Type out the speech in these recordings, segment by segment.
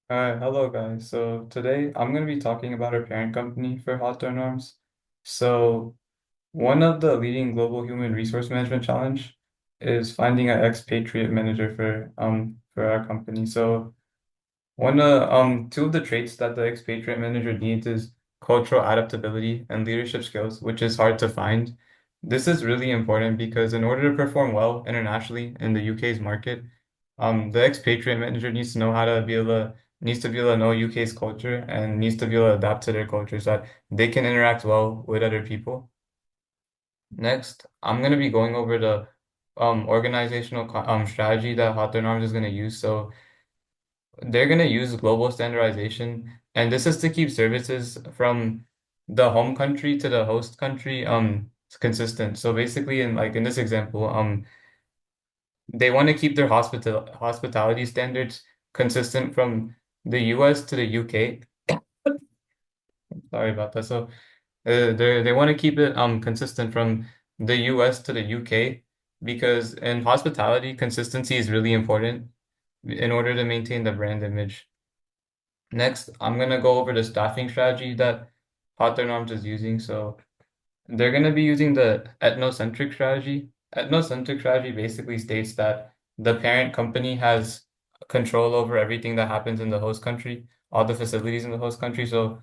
Hello guys. So today I'm going to be talking about our parent company for Hawthorne Norms. So one of the leading global human resource management challenge is finding an expatriate manager for our company. So two of the traits that the expatriate manager needs is cultural adaptability and leadership skills, which is hard to find. This is really important because in order to perform well internationally in the UK's market, the expatriate manager needs to be able to know UK's culture and needs to be able to adapt to their culture so that they can interact well with other people. Next, I'm going to be going over the strategy that Hawthorne Arms is going to use. So they're going to use global standardization, and this is to keep services from the home country to the host country consistent. So basically, in this example, they want to keep their hospitality standards consistent from the US to the UK. Sorry about that. So they want to keep it consistent from the US to the UK because in hospitality, consistency is really important in order to maintain the brand image. Next, I'm gonna go over the staffing strategy that Hawthorne Arms is using. So they're going to be using the ethnocentric strategy. Ethnocentric strategy basically states that the parent company has control over everything that happens in the host country, all the facilities in the host country. So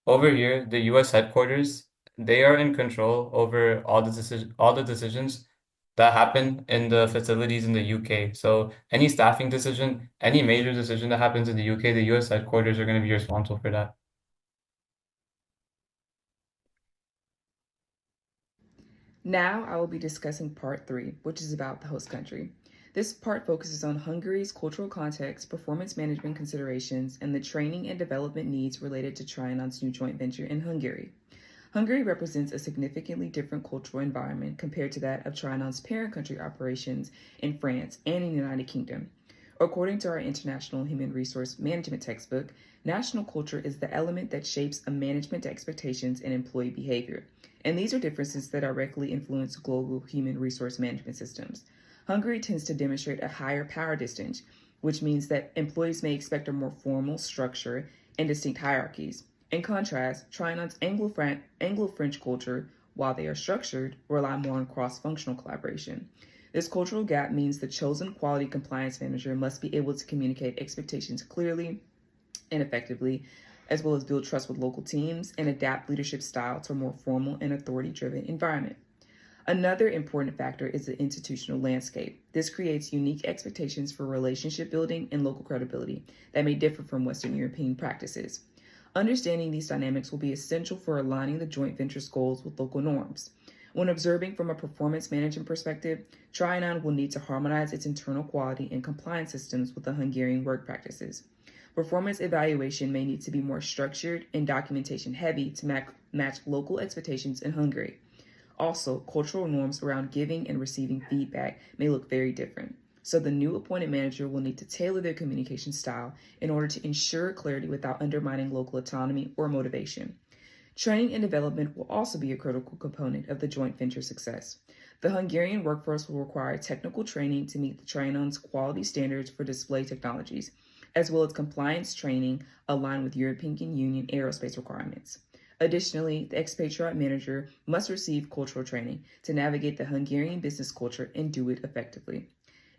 over here, the US headquarters, they are in control over all the decisions that happen in the facilities in the UK. So any staffing decision, any major decision that happens in the UK, the US headquarters are going to be responsible for that. Now I will be discussing part three, which is about the host country. This part focuses on Hungary's cultural context, performance management considerations, and the training and development needs related to Trianon's new joint venture in Hungary. Hungary represents a significantly different cultural environment compared to that of Trianon's parent country operations in France and in the United Kingdom. According to our International Human Resource Management textbook, national culture is the element that shapes a management expectations and employee behavior. And these are differences that directly influence global human resource management systems. Hungary tends to demonstrate a higher power distance, which means that employees may expect a more formal structure and distinct hierarchies. In contrast, Trianon's Anglo-French culture, while they are structured, rely more on cross-functional collaboration. This cultural gap means the chosen quality compliance manager must be able to communicate expectations clearly and effectively, as well as build trust with local teams and adapt leadership style to a more formal and authority driven environment. Another important factor is the institutional landscape. This creates unique expectations for relationship building and local credibility that may differ from Western European practices. Understanding these dynamics will be essential for aligning the joint venture's goals with local norms. When observing from a performance management perspective, Trianon will need to harmonize its internal quality and compliance systems with the Hungarian work practices. Performance evaluation may need to be more structured and documentation heavy to match local expectations in Hungary. Also, cultural norms around giving and receiving feedback may look very different. So, the new appointed manager will need to tailor their communication style in order to ensure clarity without undermining local autonomy or motivation. Training and development will also be a critical component of the joint venture success. The Hungarian workforce will require technical training to meet the Trianon's quality standards for display technologies, as well as compliance training aligned with European Union aerospace requirements. Additionally, the expatriate manager must receive cultural training to navigate the Hungarian business culture and do it effectively.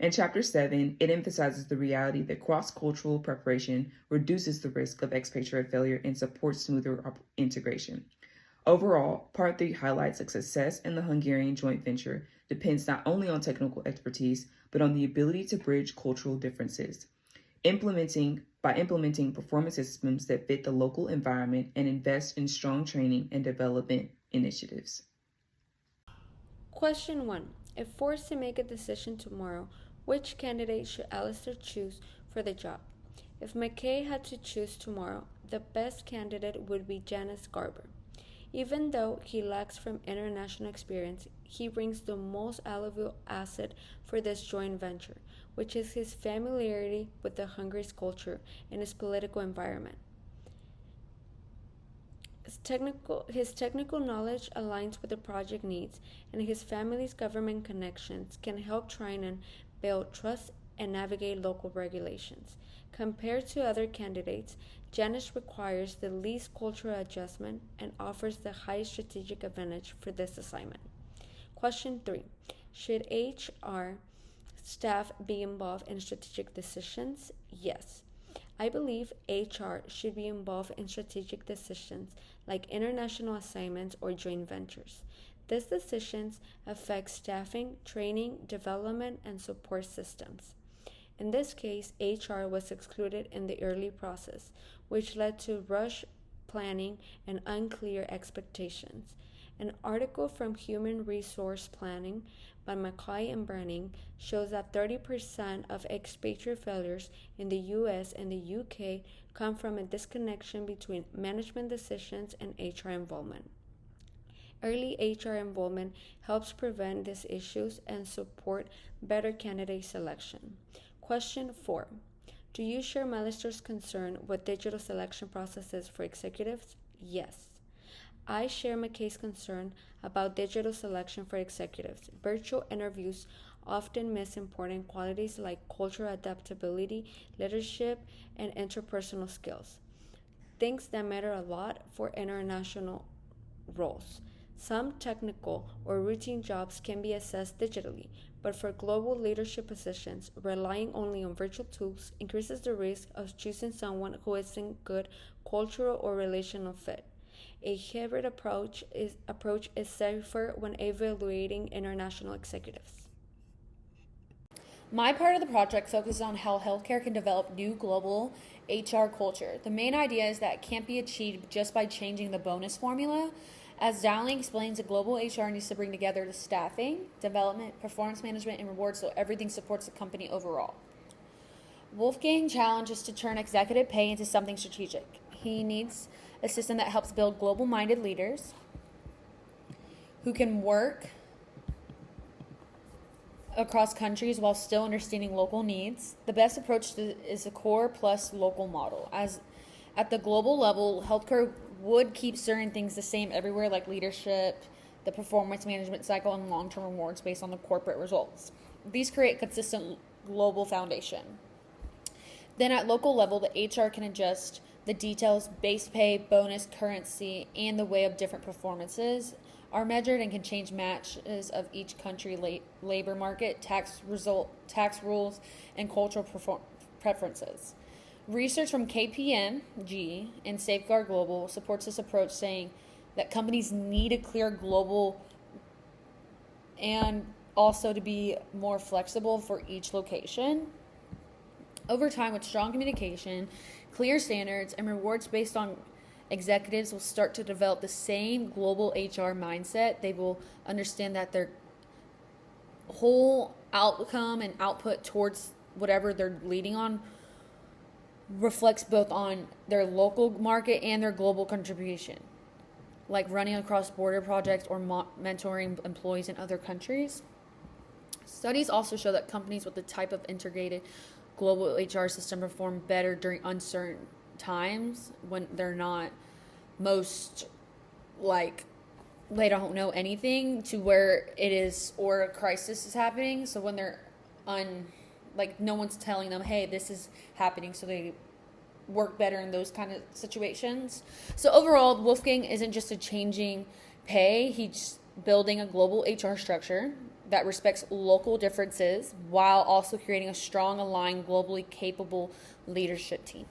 In Chapter 7, it emphasizes the reality that cross cultural preparation reduces the risk of expatriate failure and supports smoother integration. Overall, Part 3 highlights that success in the Hungarian joint venture depends not only on technical expertise, but on the ability to bridge cultural differences. Implementing performance systems that fit the local environment and invest in strong training and development initiatives. Question 1. If forced to make a decision tomorrow, which candidate should Alistair choose for the job? If McKay had to choose tomorrow, the best candidate would be Janice Garber. Even though he lacks from international experience, he brings the most valuable asset for this joint venture, which is his familiarity with the Hungary's culture and its political environment. His technical knowledge aligns with the project needs, and his family's government connections can help Trinan build trust and navigate local regulations. Compared to other candidates, Janice requires the least cultural adjustment and offers the highest strategic advantage for this assignment. Question 3. Should HR staff be involved in strategic decisions? Yes. I believe HR should be involved in strategic decisions like international assignments or joint ventures. These decisions affect staffing, training, development, and support systems. In this case, HR was excluded in the early process, which led to rush planning and unclear expectations. An article from Human Resource Planning by McKay and Branning shows that 30% of expatriate failures in the US and the UK come from a disconnection between management decisions and HR involvement. Early HR involvement helps prevent these issues and support better candidate selection. Question 4. Do you share Mellister's concern with digital selection processes for executives? Yes. I share McKay's concern about digital selection for executives. Virtual interviews often miss important qualities like cultural adaptability, leadership, and interpersonal skills, things that matter a lot for international roles. Some technical or routine jobs can be assessed digitally, but for global leadership positions, relying only on virtual tools increases the risk of choosing someone who isn't good cultural or relational fit. A hybrid approach is safer when evaluating international executives. My part of the project focuses on how healthcare can develop new global HR culture. The main idea is that it can't be achieved just by changing the bonus formula. As Dowling explains, a global HR needs to bring together the staffing, development, performance management, and rewards so everything supports the company overall. Wolfgang's challenge is to turn executive pay into something strategic. He needs a system that helps build global-minded leaders who can work across countries while still understanding local needs. The best approach is a core plus local model. As at the global level, healthcare would keep certain things the same everywhere, like leadership, the performance management cycle, and long-term rewards based on the corporate results. These create a consistent global foundation. Then at local level, the HR can adjust the details, base pay, bonus, currency, and the way of different performances are measured and can change matches of each country labor market, tax rules, and cultural preferences. Research from KPMG and Safeguard Global supports this approach, saying that companies need a clear global and also to be more flexible for each location. Over time, with strong communication, clear standards, and rewards based on executives will start to develop the same global HR mindset. They will understand that their whole outcome and output towards whatever they're leading on reflects both on their local market and their global contribution, like running a cross-border project or mentoring employees in other countries. Studies also show that companies with the type of integrated global HR system perform better during uncertain times when they're not most they don't know anything to where it is or a crisis is happening. So when they're no one's telling them, hey, this is happening, so they work better in those kind of situations. So overall, Wolfgang isn't just a changing pay, he's building a global HR structure that respects local differences while also creating a strong, aligned, globally capable leadership team.